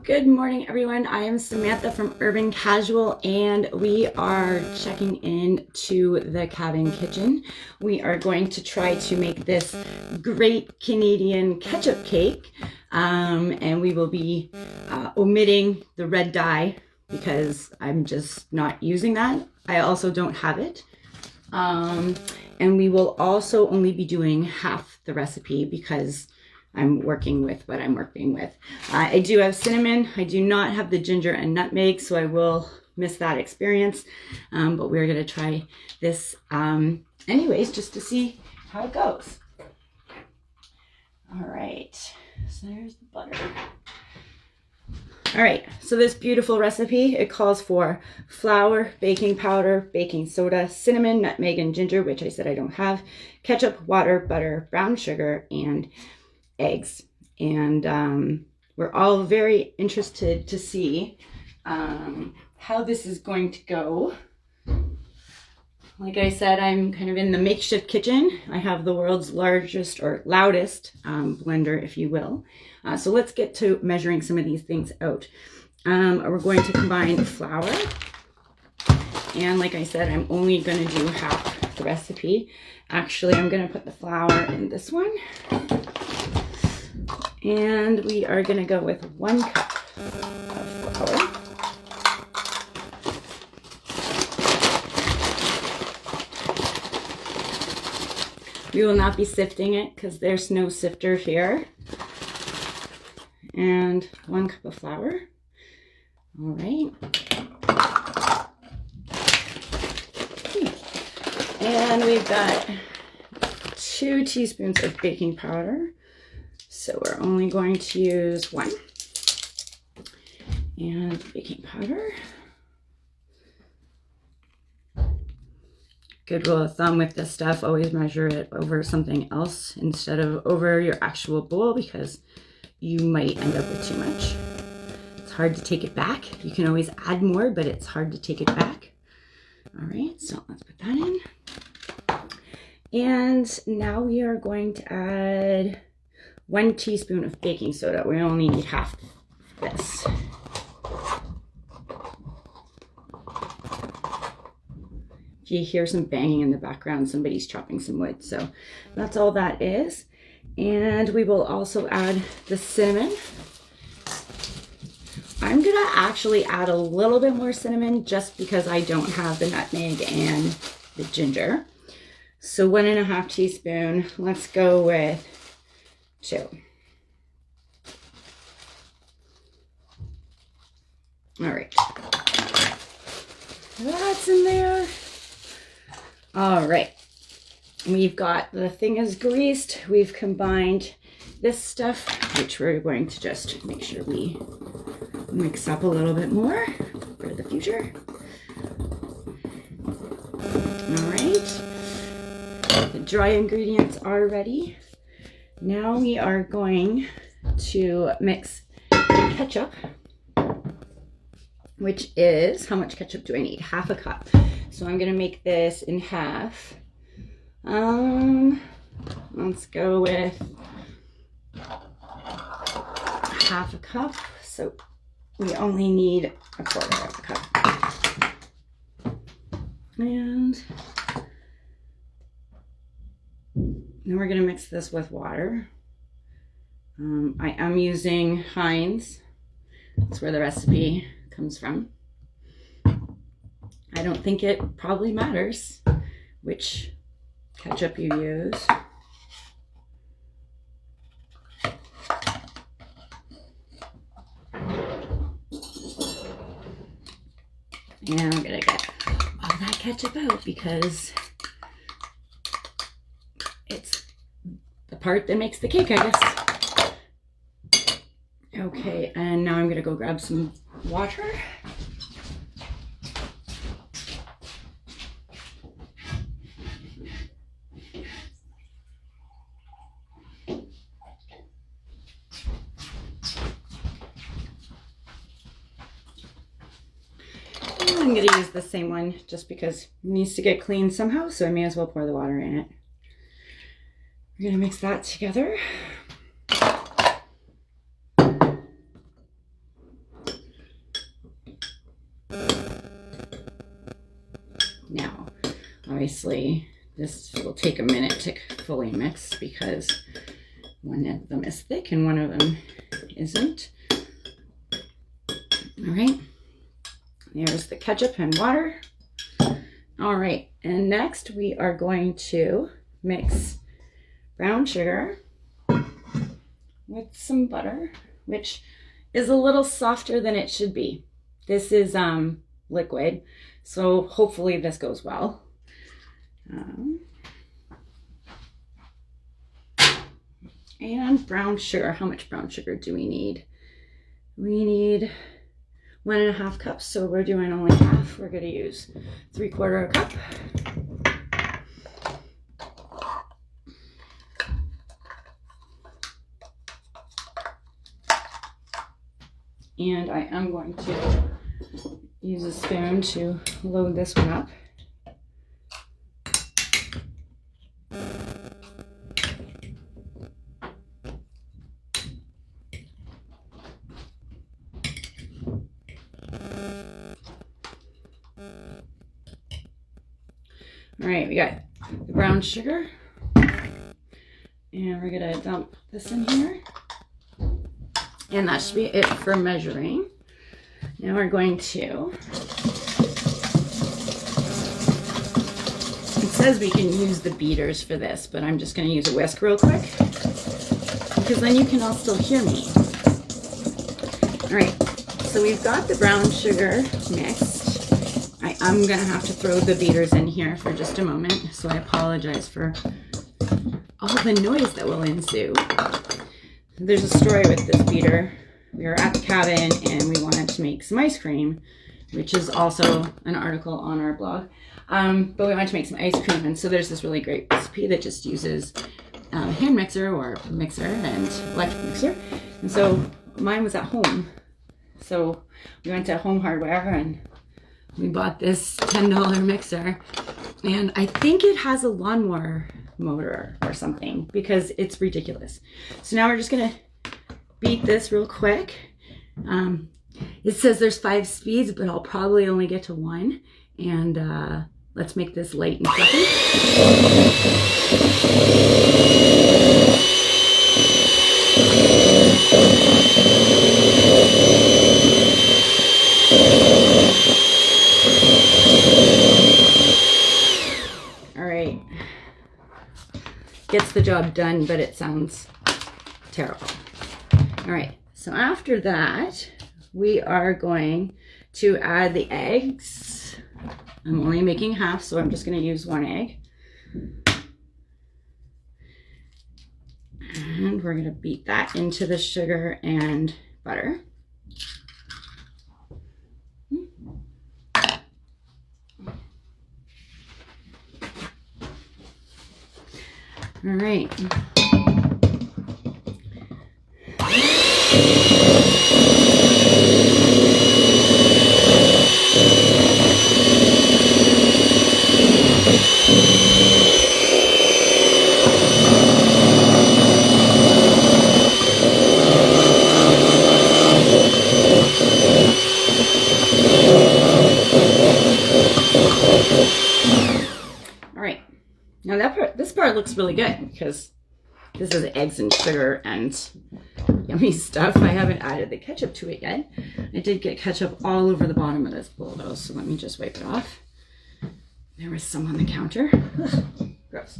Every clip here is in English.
Good morning, everyone. I am Samantha from Urban Casual, and we are checking in to the cabin kitchen. We are going to try to make this great Canadian ketchup cake, and we will be omitting the red dye because I'm just not using that. I also don't have it. And we will also only be doing half the recipe because I'm working with what I'm working with. I do have cinnamon. I do not have the ginger and nutmeg, so I will miss that experience. But we're going to try this anyways, just to see how it goes. All right, so there's the butter. All right, so this beautiful recipe, it calls for flour, baking powder, baking soda, cinnamon, nutmeg, and ginger, which I said I don't have, ketchup, water, butter, brown sugar, and eggs. And we're all very interested to see how this is going to go. Like I said, I'm kind of in the makeshift kitchen. I have the world's largest or loudest blender, if you will. So let's get to measuring some of these things out. We're going to combine flour. And like I said, I'm only going to do half the recipe. Actually, I'm going to put the flour in this one. And we are going to go with 1 cup of flour. We will not be sifting it because there's no sifter here. And 1 cup of flour. All right. And we've got 2 teaspoons of baking powder. So we're only going to use 1. And baking powder. Good rule of thumb with this stuff, always measure it over something else instead of over your actual bowl because you might end up with too much. It's hard to take it back. You can always add more, but it's hard to take it back. All right, so let's put that in. And now we are going to add 1 teaspoon of baking soda. We only need half this. If you hear some banging in the background, somebody's chopping some wood. So that's all that is. And we will also add the cinnamon. I'm gonna actually add a little bit more cinnamon just because I don't have the nutmeg and the ginger. So 1.5 teaspoons. Let's go with 2. All right. That's in there. All right. We've got, the thing is greased. We've combined this stuff, which we're going to just make sure we mix up a little bit more for the future. All right. The dry ingredients are ready. Now we are going to mix ketchup, which is, how much ketchup do I need? 1/2 cup. So I'm gonna make this in half. Let's go with 1/2 cup. So we only need 1/4 cup. And then we're gonna mix this with water. I am using Heinz. That's where the recipe comes from. I don't think it probably matters which ketchup you use. And I'm gonna get all that ketchup out because it's the part that makes the cake, I guess. Okay, and now I'm gonna go grab some water. I'm going to use the same one just because it needs to get clean somehow, so I may as well pour the water in it. We're going to mix that together. nicely. This will take a minute to fully mix because one of them is thick and one of them isn't. All right, there's the ketchup and water. All right, and next we are going to mix brown sugar with some butter, which is a little softer than it should be. This is liquid, so hopefully this goes well. And brown sugar. How much brown sugar do we need? We need 1.5 cups, so we're doing only half. We're going to use 3/4 cup. And I am going to use a spoon to load this one up. All right, we got the brown sugar, and we're gonna dump this in here, and that should be it for measuring. Now we're going to, it says we can use the beaters for this, but I'm just gonna use a whisk real quick, because then you can all still hear me. All right, so we've got the brown sugar mixed. I'm gonna have to throw the beaters in here for just a moment, so I apologize for all the noise that will ensue. There's a story with this beater. We were at the cabin and we wanted to make some ice cream, which is also an article on our blog. But we wanted to make some ice cream, and so there's this really great recipe that just uses a hand mixer or mixer and electric mixer. And so mine was at home. So we went to Home Hardware and we bought this $10 mixer, and I think it has a lawnmower motor or something because it's ridiculous. So now we're just gonna beat this real quick. It says there's 5 speeds, but I'll probably only get to 1. And let's make this light and fluffy. Gets the job done, but it sounds terrible. All right, so after that, we are going to add the eggs. I'm only making half, so I'm just gonna use 1 egg. And we're gonna beat that into the sugar and butter. All right. Now this part looks really good because this is eggs and sugar and yummy stuff. I haven't added the ketchup to it yet. I did get ketchup all over the bottom of this bowl though, so let me just wipe it off. There was some on the counter. Ugh, gross.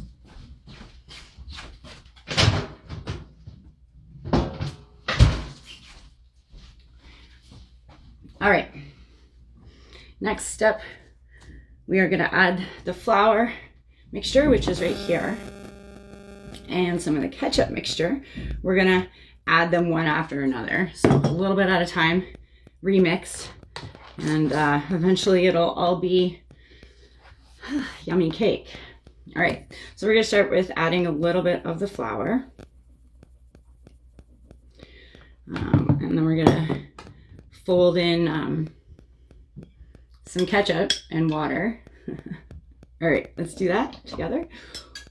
All right, next step, we are gonna add the flour mixture, which is right here, and some of the ketchup mixture. We're gonna add them one after another, so a little bit at a time, remix, and eventually it'll all be yummy cake. All right, so we're gonna start with adding a little bit of the flour, and then we're gonna fold in some ketchup and water. All right, let's do that together.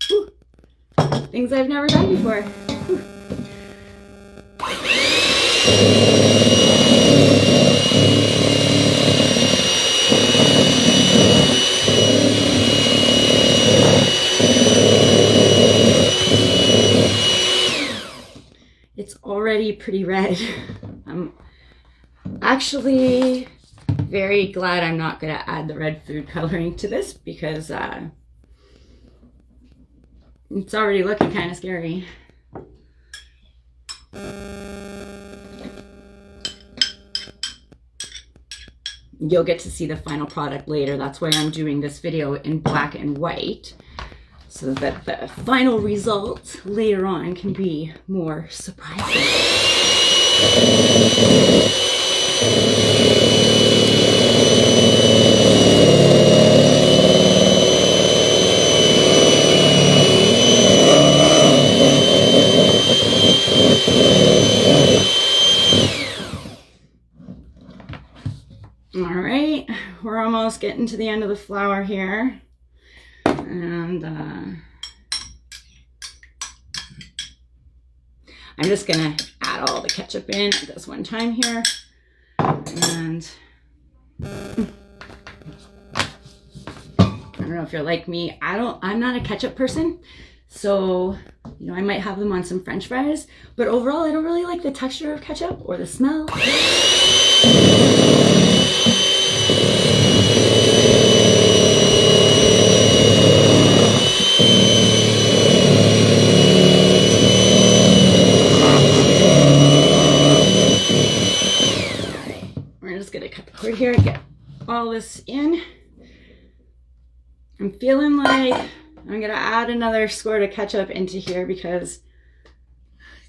Whew. Things I've never done before. Whew. already pretty red. I'm actually very glad I'm not going to add the red food coloring to this because it's already looking kind of scary. You'll get to see the final product later. That's why I'm doing this video in black and white, so that the final result later on can be more surprising. All right, we're almost getting to the end of the flour here. And I'm just gonna add all the ketchup in at this one time here. And I don't know if you're like me, I'm not a ketchup person. So, you know, I might have them on some French fries, but overall I don't really like the texture of ketchup or the smell. Cord here, get all this in. I'm feeling like I'm gonna add another squirt of ketchup into here because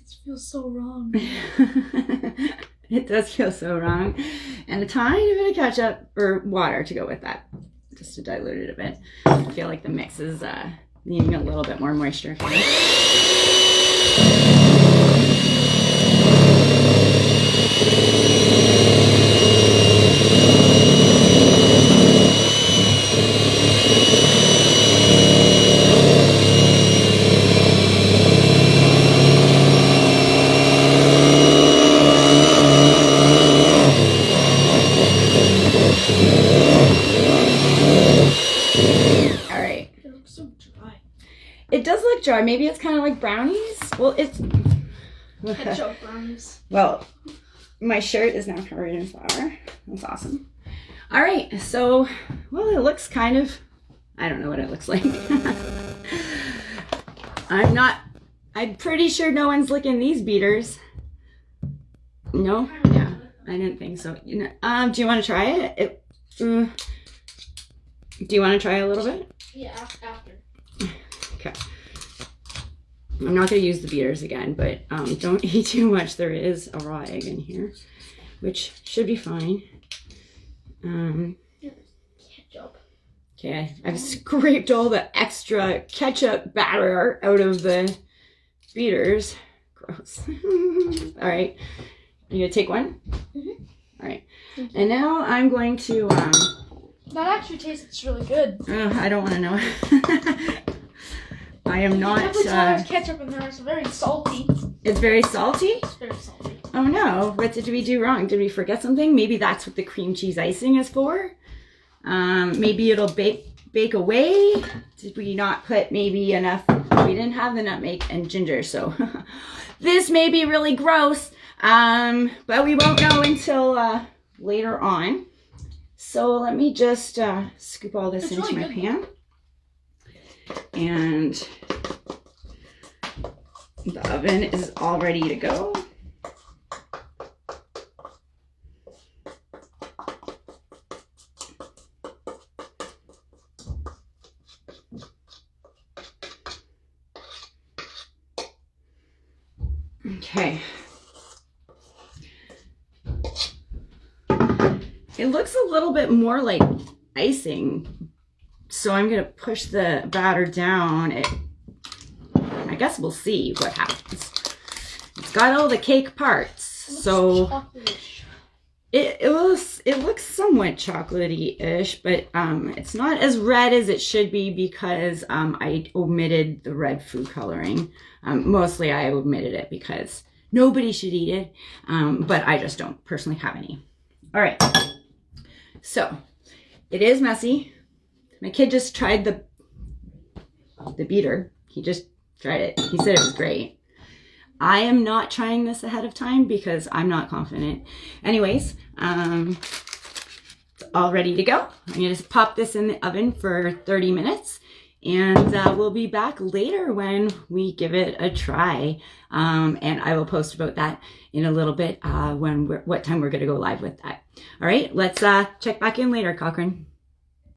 it feels so wrong. It does feel so wrong. And a tiny bit of ketchup or water to go with that, just to dilute it a bit. I feel like the mix is needing a little bit more moisture here. It does look dry. Maybe it's kind of like brownies. Well, it's ketchup brownies. Well, my shirt is now covered in flour. That's awesome. All right, so well, it looks kind of. I don't know what it looks like. I'm pretty sure no one's licking these beaters. No, yeah, I didn't think so. You know, do you want to try it? Do you want to try a little bit? Yeah, after. Okay. I'm not going to use the beaters again, but don't eat too much. There is a raw egg in here, which should be fine. Ketchup. Okay, I've scraped all the extra ketchup batter out of the beaters. Gross. All right. You going to take one? Mm-hmm. All right. And now I'm going to... that actually tastes really good. I don't want to know. I am not. Definitely tell there's ketchup in there. It's very salty. It's very salty? It's very salty. Oh no, what did we do wrong? Did we forget something? Maybe that's what the cream cheese icing is for. Maybe it'll bake away. Did we not put maybe enough? We didn't have the nutmeg and ginger, so this may be really gross. But we won't know until later on. So let me just scoop all this into my pan. And the oven is all ready to go. Okay. It looks a little bit more like icing. So I'm going to push the batter down. I guess we'll see what happens. It's got all the cake parts. So it looks somewhat chocolatey-ish, but it's not as red as it should be because I omitted the red food coloring. Mostly I omitted it because nobody should eat it, but I just don't personally have any. All right. So it is messy. My kid just tried the beater. He just tried it. He said it was great. I am not trying this ahead of time because I'm not confident. Anyways, it's all ready to go. I'm gonna just pop this in the oven for 30 minutes and we'll be back later when we give it a try. And I will post about that in a little bit what time we're gonna go live with that. All right, let's check back in later, Cochrane.